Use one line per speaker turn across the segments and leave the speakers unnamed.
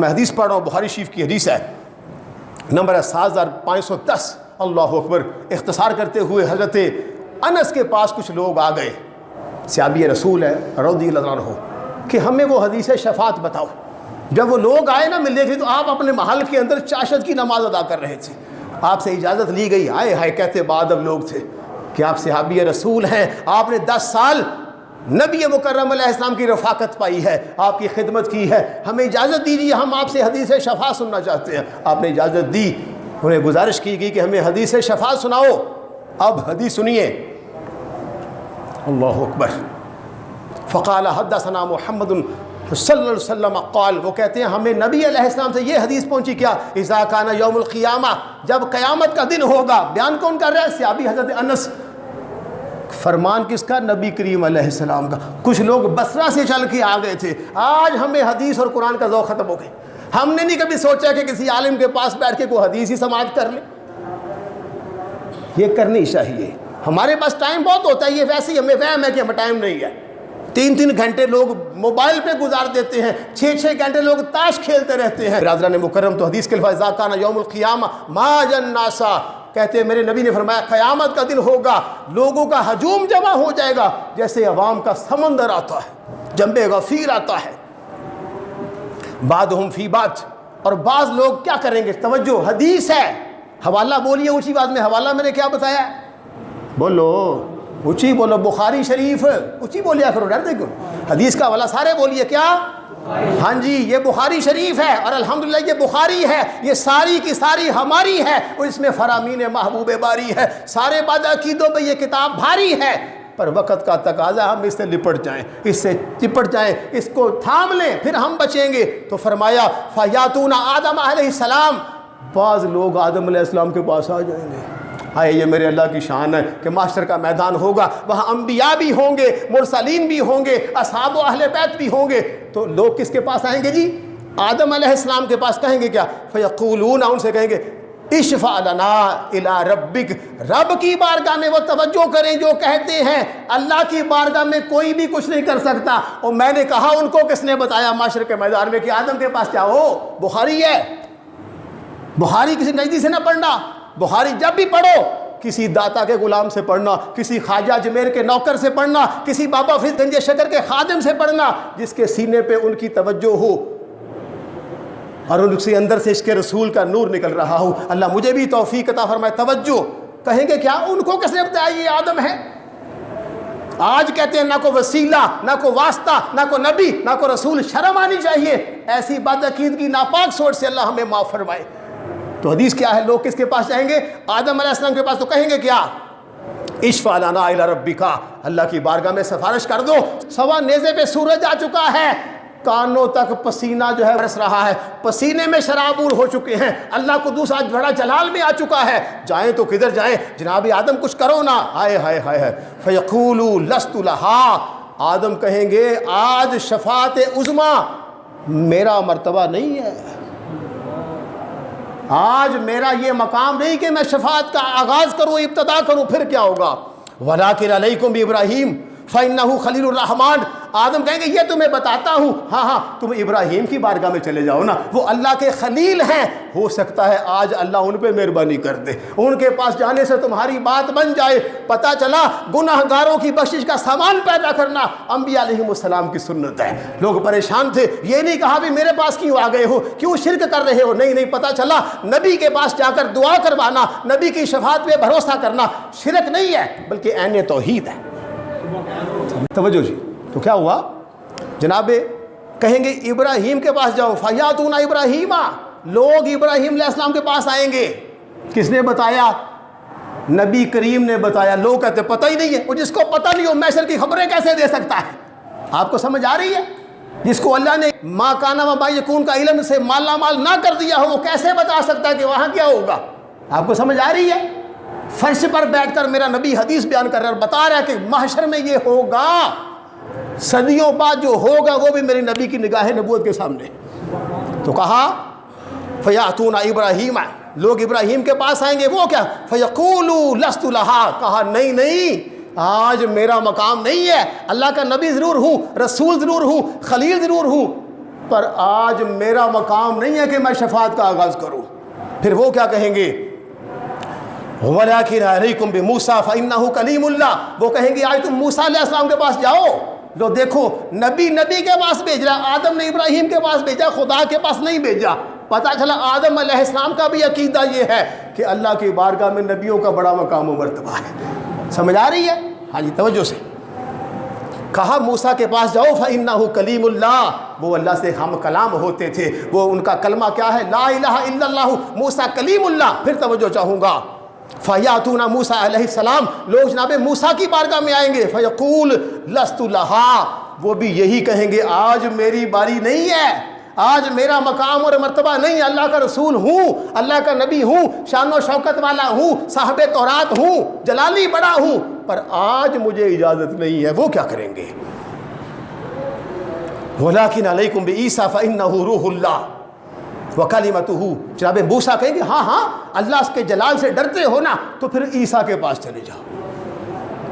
میں حدیث پڑھ رہا ہوں، بخاری شریف کی حدیث ہے، نمبر ہے 7510۔ اللہ اکبر۔ اختصار کرتے ہوئے حضرت انس کے پاس کچھ لوگ آ گئے، صحابی رسول ہے رضی اللہ عنہ، کہ ہمیں وہ حدیث شفاعت بتاؤ۔ جب وہ لوگ آئے نا ملنے کے لیے، تو آپ اپنے محل کے اندر چاشت کی نماز ادا کر رہے تھے، آپ سے اجازت لی گئی۔ آئے ہائے کہتے بادب لوگ تھے کہ آپ صحابی رسول ہیں، آپ نے 10 سال نبی مکرم علیہ السلام کی رفاقت پائی ہے، آپ کی خدمت کی ہے، ہمیں اجازت دیجیے، ہم آپ سے حدیث شفاعت سننا چاہتے ہیں۔ آپ نے اجازت دی، انہیں گزارش کی گئی کہ ہمیں حدیث شفاعت سناؤ۔ اب حدیث سنیے، اللہ اکبر۔ فقال حدثنا محمد صلی اللہ علیہ وسلم قال، وہ کہتے ہیں ہمیں نبی علیہ السلام سے یہ حدیث پہنچی، کیا؟ اذا کان یوم القیامہ، جب قیامت کا دن ہوگا۔ بیان کون کر رہا ہے؟ صحابی حضرت انس۔ فرمان کس کا؟ نبی کریم علیہ السلام کا۔ کچھ لوگ بصرہ سے چل کے آ گئے تھے، آج ہمیں حدیث اور قرآن کا ذوق ختم ہو گئی، ہم نے نہیں کبھی سوچا کہ کسی عالم کے پاس بیٹھ کے کوئی حدیث ہی سماعت کر لیں۔ یہ کرنی چاہیے، ہمارے پاس ٹائم بہت ہوتا ہے، یہ ویسے ہی ہمیں وہم ہے کہ ہمیں ٹائم نہیں ہے۔ 3 گھنٹے لوگ موبائل پہ گزار دیتے ہیں، 6 گھنٹے لوگ تاش کھیلتے رہتے ہیں۔ برادران مکرم، تو حدیث کے الفاظ اذا کان یوم القیامہ ما جناسا، کہتے ہیں میرے نبی نے فرمایا قیامت کا دن ہوگا، لوگوں کا ہجوم جمع ہو جائے گا جیسے عوام کا سمندر آتا ہے، جنب غفیر آتا ہے۔ بعضهم فی بعض، اور بعض لوگ کیا کریں گے؟ توجہ، حدیث ہے، حوالہ بولیے اونچی بات میں، حوالہ میں نے کیا بتایا ہے؟ بولو اونچی بولو، بخاری شریف، اونچی بولیا کرو، ڈرتے کیوں؟ حدیث کا حوالہ سارے بولیے، کیا؟ ہاں جی، یہ بخاری شریف ہے، اور الحمدللہ یہ بخاری ہے، یہ ساری کی ساری ہماری ہے، اور اس میں فرامین محبوب باری ہے، سارے بعد عقیدوں پہ یہ کتاب بھاری ہے، پر وقت کا تقاضا ہم اس سے لپٹ جائیں، اس سے چپٹ جائیں، اس کو تھام لیں، پھر ہم بچیں گے۔ تو فرمایا فیاتون آدم علیہ السلام، بعض لوگ آدم علیہ السلام کے پاس آ جائیں گے۔ آئے، یہ میرے اللہ کی شان ہے کہ معاشر کا میدان ہوگا، وہاں انبیاء بھی ہوں گے، مرسلین بھی ہوں گے، اصحاب و اہل بیت بھی ہوں گے۔ تو لوگ کس کے پاس آئیں گے جی؟ آدم علیہ السلام کے پاس۔ کہیں گے کیا؟ فیقولون، ان سے کہیں گے اشفع لنا الی ربک، رب کی بارگاہ میں وہ توجہ کریں جو کہتے ہیں اللہ کی بارگاہ میں کوئی بھی کچھ نہیں کر سکتا۔ اور میں نے کہا ان کو کس نے بتایا معاشر کے میدان میں کہ آدم کے پاس جاؤ؟ بخاری ہے، بخاری کسی نجدی سے نہ پڑھنا، بخاری جب بھی پڑھو کسی داتا کے غلام سے پڑھنا، کسی خواجہ اجمیر کے نوکر سے پڑھنا، کسی بابا فرید گنج شکر کے خادم سے پڑھنا، جس کے سینے پہ ان کی توجہ ہو اور ان کے اندر سے عشق رسول کا نور نکل رہا ہو۔ اللہ مجھے بھی توفیق عطا فرمائے توجہ۔ کہیں گے کیا ان کو کس نے بتایا یہ آدم ہے؟ آج کہتے ہیں نہ کو وسیلہ، نہ کو واسطہ، نہ کو نبی، نہ کو رسول، شرم آنی چاہیے۔ ایسی بدعقیدگی ناپاک سوچ سے اللہ ہمیں معاف فرمائے۔ تو حدیث کیا ہے؟ لوگ کس کے پاس جائیں گے؟ آدم علیہ السلام کے پاس۔ تو کہیں گے کیا؟ اشفع لنا الی ربک، اللہ کی بارگاہ میں سفارش کر دو۔ سوا نیزے پہ سورج آ چکا ہے، کانوں تک پسینہ جو ہے برس رہا ہے، پسینے میں شرابور ہو چکے ہیں، اللہ قدوس آج بڑا جلال میں آ چکا ہے، جائیں تو کدھر جائیں؟ جناب آدم کچھ کرو نا۔ ہائے ہائے ہائے، فیقولوا لست لہا، آدم کہیں گے آج شفاعت عظما میرا مرتبہ نہیں ہے، آج میرا یہ مقام نہیں کہ میں شفاعت کا آغاز کروں، ابتدا کروں۔ پھر کیا ہوگا؟ وَلَٰكِنْ عَلَيْكُمْ بِإِبْرَاهِيمَ فَإِنَّهُ خَلِيلُ الرَّحْمَٰنِ، آدم کہیں گے یہ تمہیں بتاتا ہوں، ہاں تم ابراہیم کی بارگاہ میں چلے جاؤ نا، وہ اللہ کے خلیل ہیں، ہو سکتا ہے آج اللہ ان پہ مہربانی کر دے، ان کے پاس جانے سے تمہاری بات بن جائے۔ پتہ چلا گناہ گاروں کی بخشش کا سامان پیدا کرنا انبیاء علیہم السلام کی سنت ہے۔ لوگ پریشان تھے، یہ نہیں کہا بھی میرے پاس کیوں آ گئے ہو، کیوں شرک کر رہے ہو، نہیں، پتہ چلا نبی کے پاس جا کر دعا کروانا، نبی کی شفاعت پہ بھروسہ کرنا شرک نہیں ہے بلکہ عین توحید ہے۔ توجہ جی، تو کیا ہوا جناب؟ کہیں گے ابراہیم کے پاس جاؤ، فیاتون ابراہیم، لوگ ابراہیم علیہ السلام کے پاس آئیں گے۔ کس نے بتایا؟ نبی کریم نے بتایا۔ لوگ کہتے پتہ ہی نہیں ہے، اور جس کو پتہ نہیں ہو محشر کی خبریں کیسے دے سکتا ہے؟ آپ کو سمجھ آ رہی ہے؟ جس کو اللہ نے ما کان و ما یکون کا علم سے مالا مال نہ کر دیا ہو، وہ کیسے بتا سکتا ہے کہ وہاں کیا ہوگا؟ آپ کو سمجھ آ رہی ہے؟ فرش پر بیٹھ کر میرا نبی حدیث بیان کر رہا ہے اور بتا رہا ہے کہ محشر میں یہ ہوگا، صدیوں بعد جو ہوگا وہ بھی میرے نبی کی نگاہ نبوت کے سامنے۔ تو کہا فیاتون ابراہیم، لوگ ابراہیم کے پاس آئیں گے، وہ کیا؟ فیقولوا لست لہا، کہا نہیں، آج میرا مقام نہیں ہے، اللہ کا نبی ضرور ہوں، رسول ضرور ہوں، خلیل ضرور ہوں، پر آج میرا مقام نہیں ہے کہ میں شفاعت کا آغاز کروں. پھر وہ کیا کہیں گے؟ وَلَٰكِنْ عَلَيْكُمْ بِمُوسَىٰ فَإِنَّهُ كَلِيمُ اللَّهِ. وہ کہیں گے آج تم موسیٰ علیہ السلام کے پاس جاؤ. لو دیکھو نبی کے پاس بھیج رہا. آدم نے ابراہیم کے پاس بھیجا, خدا کے پاس نہیں بھیجا. پتہ چلا آدم علیہ السلام کا بھی عقیدہ یہ ہے کہ اللہ کی بارگاہ میں نبیوں کا بڑا مقام و مرتبہ ہے. سمجھ آ رہی ہے؟ ہاں جی توجہ سے. کہا موسیٰ کے پاس جاؤ فَإِنَّهُ كَلِيمُ اللَّهِ. وہ اللہ سے ہم کلام ہوتے تھے. وہ ان کا کلمہ کیا ہے؟ لا الہ الا اللہ. موسیٰ کلیم اللہ. پھر توجہ چاہوں گا. فَيَأْتُونَ موسیٰ علیہ السلام. لوگ جناب موسیٰ کی بارگاہ میں آئیں گے. فَيَقُولُ لَسْتُ لَهَا. وہ بھی یہی کہیں گے آج میری باری نہیں ہے, آج میرا مقام اور مرتبہ نہیں. اللہ کا رسول ہوں, اللہ کا نبی ہوں, شان و شوکت والا ہوں, صاحب تورات ہوں, جلالی بڑا ہوں, پر آج مجھے اجازت نہیں ہے. وہ کیا کریں گے؟ وَلَٰكِنْ عَلَيْكُمْ بِعِیسَىٰ فَإِنَّهُ رُوحُ اللَّهِ وَكَلِمَتُهُ. جناب موسیٰ کہیں گے ہاں اللہ اس کے جلال سے ڈرتے ہو نا تو پھر عیسیٰ کے پاس چلے جاؤ.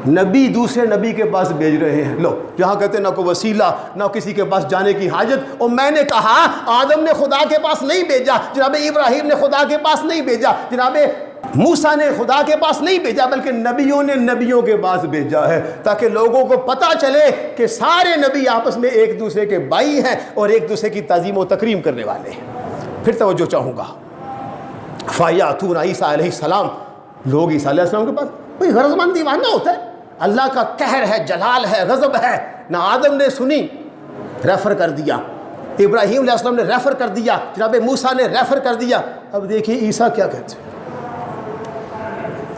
نبی دوسرے نبی کے پاس بھیج رہے ہیں. لو جہاں کہتے ہیں نہ کوئی وسیلہ نہ کسی کے پاس جانے کی حاجت. اور میں نے کہا آدم نے خدا کے پاس نہیں بھیجا, جناب ابراہیم نے خدا کے پاس نہیں بھیجا, جناب موسیٰ نے خدا کے پاس نہیں بھیجا, بلکہ نبیوں نے نبیوں کے پاس بھیجا ہے تاکہ لوگوں کو پتہ چلے کہ سارے نبی آپس میں ایک دوسرے کے بھائی ہیں اور ایک دوسرے کی تعظیم و تکریم کرنے والے ہیں. پھر توجہ چاہوں گا. فَيَأْتُونَ عیسیٰ علیہ السلام. لوگ عیسیٰ علیہ السلام کے پاس. کوئی غرض مند دیوانہ ہوتا ہے. اللہ کا قہر ہے, جلال ہے, غضب ہے. نہ آدم نے سنی, ریفر کر دیا. ابراہیم علیہ السلام نے ریفر کر دیا. جناب موسیٰ نے ریفر کر دیا. اب دیکھیے عیسیٰ کیا کہتے ہیں.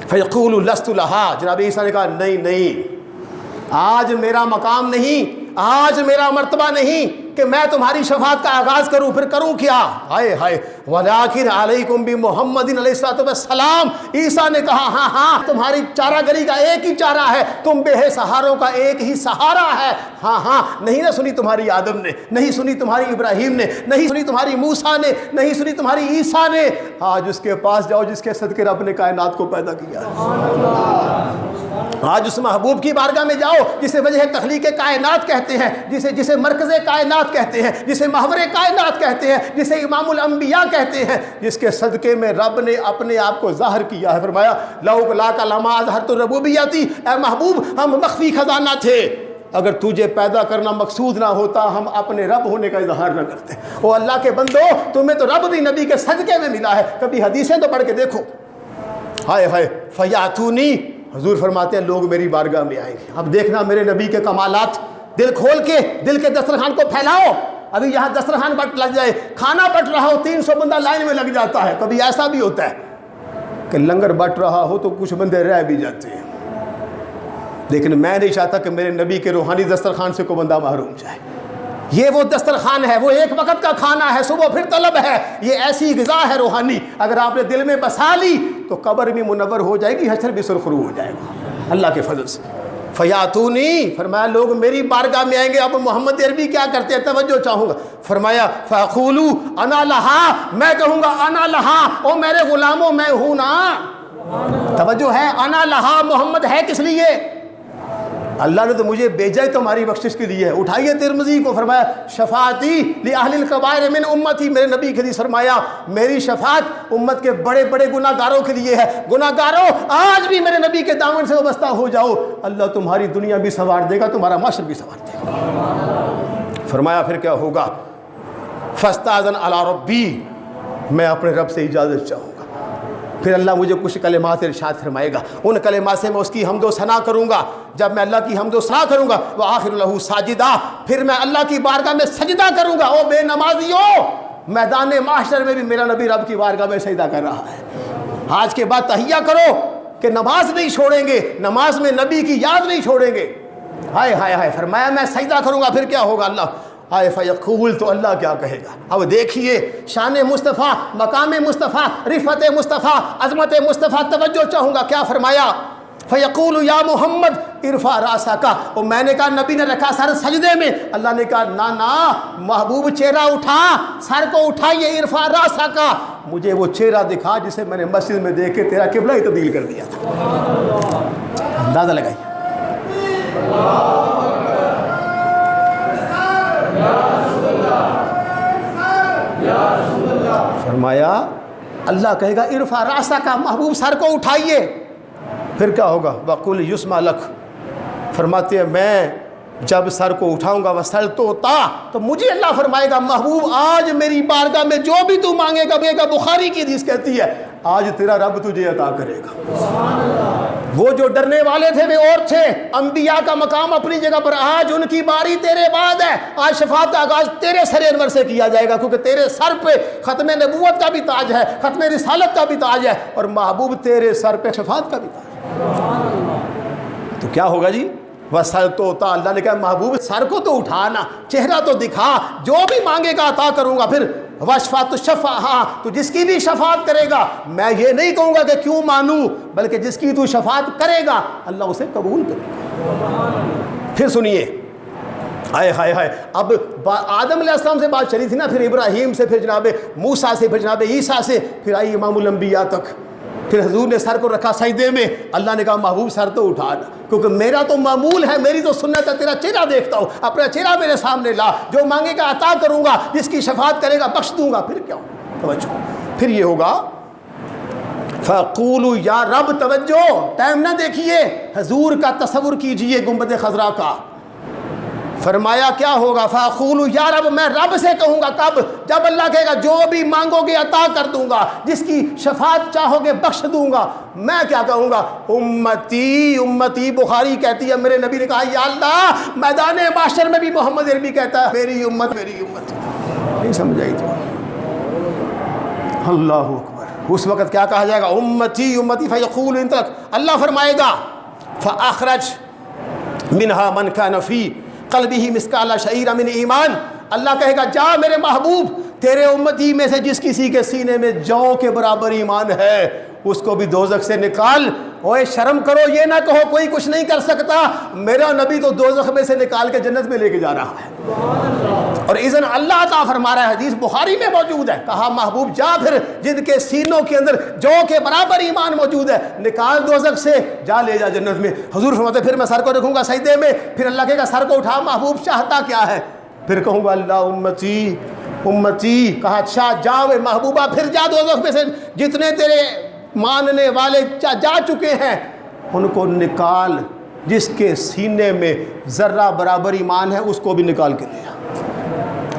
فَيَقُولُ لَسْتُ لَهَا. جناب عیسیٰ نے کہا نہیں, آج میرا مقام نہیں, آج میرا مرتبہ نہیں کہ میں تمہاری شفاعت کا آغاز کروں. پھر کروں کیا؟ ہائے ہائے. وَلَٰكِنْ عَلَيْكُمْ بِمُحَمَّدٍ علیہ الصلوۃ والسلام. عیسیٰ نے کہا ہاں تمہاری چارہ گری کا ایک ہی چارہ ہے, تم بے سہاروں کا ایک ہی سہارا ہے. ہاں نہیں نہ سنی تمہاری آدم نے, نہیں سنی تمہاری ابراہیم نے, نہیں سنی تمہاری موسیٰ نے, نہیں سنی تمہاری عیسیٰ نے. آج اس کے پاس جاؤ جس کے صدقے رب نے کائنات کو پیدا کیا ہے. آج اس محبوب کی بارگاہ میں جاؤ جسے وجہ تخلیق کائنات کہتے ہیں, جسے مرکز کائنات کہتے ہیں, جسے محور کائنات کہتے ہیں, جسے امام الانبیاء کہتے ہیں, جس کے صدقے میں رب نے اپنے آپ کو ظاہر کیا ہے. فرمایا لَوْ لَاكَ لَمَا أَظْهَرْتُ الرُّبُوبِيَّةِ. اے محبوب ہم مخفی خزانہ تھے, اگر تجھے پیدا کرنا مقصود نہ ہوتا ہم اپنے رب ہونے کا اظہار نہ کرتے. او اللہ کے بندو, تمہیں تو رب بھی نبی کے صدقے میں ملا ہے. کبھی حدیثیں تو پڑھ کے دیکھو. ہائے ہائے. فَيَأْتُونِي. حضور فرماتے ہیں لوگ میری بارگاہ میں آئیں گے. اب دیکھنا میرے نبی کے کمالات, دل کھول کے دل کے دسترخوان کو پھیلاؤ. ابھی یہاں دسترخوان بٹ لگ جائے, کھانا بٹ رہا ہو, 300 بندہ لائن میں لگ جاتا ہے. کبھی ایسا بھی ہوتا ہے کہ لنگر بٹ رہا ہو تو کچھ بندے رہ بھی جاتے ہیں. لیکن میں نہیں چاہتا کہ میرے نبی کے روحانی دسترخوان سے کوئی بندہ محروم جائے. یہ وہ دسترخوان ہے, وہ ایک وقت کا کھانا ہے, صبح پھر طلب ہے. یہ ایسی غذا ہے روحانی, اگر آپ نے دل میں بسا لی تو قبر بھی منور ہو جائے گی, حشر بھی سرخرو ہو جائے گا اللہ کے فضل سے. فیاتونی. فرمایا لوگ میری بارگاہ میں آئیں گے. اب محمد عربی کیا کرتے ہیں توجہ چاہوں گا. فرمایا فَقُولُوا انا لہا. میں کہوں گا انا لہا, او میرے غلاموں میں ہوں نا. توجہ ہے, انا لہا محمد ہے کس لیے؟ اللہ نے تو مجھے بھیجا ہی تمہاری بخشش کے لیے ہے. اٹھائیے ترمذی کو. فرمایا شفاعتی لأہل الکبائر من امتی. میرے نبی کے لیے فرمایا میری شفاعت امت کے بڑے بڑے گناہ گاروں کے لیے ہے. گناہ گاروں آج بھی میرے نبی کے دامن سے وابستہ ہو جاؤ, اللہ تمہاری دنیا بھی سنوار دے گا, تمہارا معاشر بھی سنوار دے گا. فرمایا پھر کیا ہوگا؟ فاستاذن علی ربی. میں اپنے رب سے اجازت چاہوں گا. پھر اللہ مجھے کچھ کلمات ارشاد فرمائے گا, ان کلمات سے میں اس کی حمد و ثنا کروں گا. جب میں اللہ کی حمد و ثنا کروں گا وآخر لہ ساجدہ, پھر میں اللہ کی بارگاہ میں سجدہ کروں گا. او بے نمازیوں, میدان محشر میں بھی میرا نبی رب کی بارگاہ میں سجدہ کر رہا ہے. آج کے بعد تحیہ کرو کہ نماز نہیں چھوڑیں گے, نماز میں نبی کی یاد نہیں چھوڑیں گے. ہائے ہائے ہائے. فرمایا میں سجدہ کروں گا. پھر کیا ہوگا؟ اللہ آئے فیقول. تو اللہ کیا کہے گا؟ اب دیکھیے شان مصطفیٰ, مقام مصطفیٰ, رفعت مصطفیٰ, عظمت مصطفیٰ. توجہ چاہوں گا کیا فرمایا؟ فیقول یا محمد ارفع راسک. اور میں نے کہا نبی نے رکھا سر سجدے میں. اللہ نے کہا نا محبوب چہرہ اٹھا, سر کو اٹھائیے. ارفع راسک, مجھے وہ چہرہ دکھا جسے میں نے مسجد میں دیکھ کے تیرا قبلہ ہی تبدیل کر دیا تھا. اندازہ لگائیے. فرمایا اللہ کہے گا ارفع راسک، محبوب سر کو اٹھائیے. پھر کیا ہوگا؟ وقل یسمع لک، فرماتے ہیں میں جب سر کو اٹھاؤں گا وسلطتا، تو مجھے اللہ فرمائے گا محبوب آج میری بارگاہ میں جو بھی تو مانگے گا، بخاری کی حدیث کہتی ہے آج تیرا رب تجھے عطا کرے گا. وہ جو ڈرنے والے تھے وہ اور تھے، انبیاء کا مقام اپنی جگہ پر، آج ان کی باری تیرے بعد ہے. آج شفاعت کا آغاز تیرے سر انور سے کیا جائے گا، کیونکہ تیرے سر پہ ختم نبوت کا بھی تاج ہے، ختم رسالت کا بھی تاج ہے، اور محبوب تیرے سر پہ شفاعت کا بھی تاج ہے. تو کیا ہوگا جی؟ وسلطتا، اللہ نے کہا محبوب سر کو تو اٹھانا، چہرہ تو دکھا، جو بھی مانگے گا عطا کروں گا. پھر وشفاعت الشفاع، ہاں تو جس کی بھی شفاعت کرے گا، میں یہ نہیں کہوں گا کہ کیوں مانوں، بلکہ جس کی تو شفاعت کرے گا اللہ اسے قبول کرے گا. پھر سنیے، ہائے ہائے ہائے، اب آدم علیہ السلام سے بات چلی تھی نا، پھر ابراہیم سے، پھر جناب موسیٰ سے، پھر جناب عیسیٰ سے، پھر آئی امام الانبیاء تک. پھر حضور نے سر کو رکھا سجدے میں، اللہ نے کہا محبوب سر تو اٹھانا، کیونکہ میرا تو معمول ہے، میری تو سنت ہے، تیرا چہرہ دیکھتا ہوں، اپنا چہرہ میرے سامنے لا، جو مانگے گا عطا کروں گا، جس کی شفاعت کرے گا بخش دوں گا. پھر کیا ہوگا؟ توجہ، پھر یہ ہوگا فَقُولُوا یا رب. توجہ، ٹائم نہ دیکھیے، حضور کا تصور کیجئے گنبد خضرا کا. فرمایا کیا ہوگا؟ فَقُولُوا یا رب، میں رب سے کہوں گا. کب؟ جب اللہ کہے گا جو بھی مانگو گے عطا کر دوں گا، جس کی شفاعت چاہو گے بخش دوں گا. میں کیا کہوں گا؟ امتی امتی. بخاری کہتی ہے میرے نبی نے کہا یا اللہ، میدان معاشر میں بھی محمد عربی کہتا ہے میری امت میری امت. نہیں سمجھ آئی تو؟ اللہ اکبر. اس وقت کیا کہا جائے گا؟ امتی امتی. فیقول انطلق، اللہ فرمائے گا فاخرج منہا من کان فی قلبہ مثقال شعیر من ایمان. اللہ کہے گا جا میرے محبوب، تیرے امتی میں سے جس کسی کے سینے میں جو کے برابر ایمان ہے اس کو بھی دوزخ سے نکال. اوے شرم کرو، یہ نہ کہو کوئی کچھ نہیں کر سکتا، میرا نبی تو دوزخ میں سے نکال کے جنت میں لے کے جا رہا ہے. اور اذن اللہ عطا فرما رہا ہے، حدیث بخاری میں موجود ہے. کہا محبوب جا پھر جن کے سینوں کے اندر جو کے برابر ایمان موجود ہے نکال دوزخ سے، جا لے جا جنت میں. حضور فرماتے پھر میں سر کو رکھوں گا سجدے میں، پھر اللہ کہے گا سر کو اٹھا محبوب چاہتا کیا ہے؟ پھر کہوں گا اللہ امتی امتی. کہا اچھا جا محبوبہ، پھر جا دوزخ میں سے جتنے تیرے ماننے والے جا چکے ہیں ان کو نکال، جس کے سینے میں ذرہ برابر ایمان ہے اس کو بھی نکال کے لیا.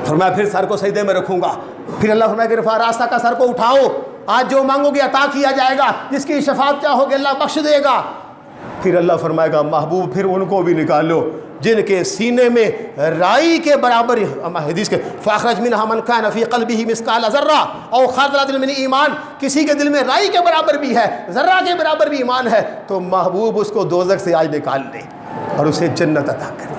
فرمایا پھر سر کو سجدے میں رکھوں گا. پھر اللہ فرمایا کہ ارفع راسک کا، سر کو اٹھاؤ، آج جو مانگو گے عطا کیا جائے گا، جس کی شفاعت چاہو گے اللہ بخش دے گا. پھر اللہ فرمائے گا محبوب پھر ان کو بھی نکالو جن کے سینے میں رائی کے برابر، حدیث کے فاخرج منہا من کان فی قلبہ مثقال ذرہ او خردلۃ من ایمان، کسی کے دل میں رائی کے برابر بھی ہے، ذرہ کے برابر بھی ایمان ہے، تو محبوب اس کو دوزخ سے آج نکال لے اور اسے جنت عطا کر دے.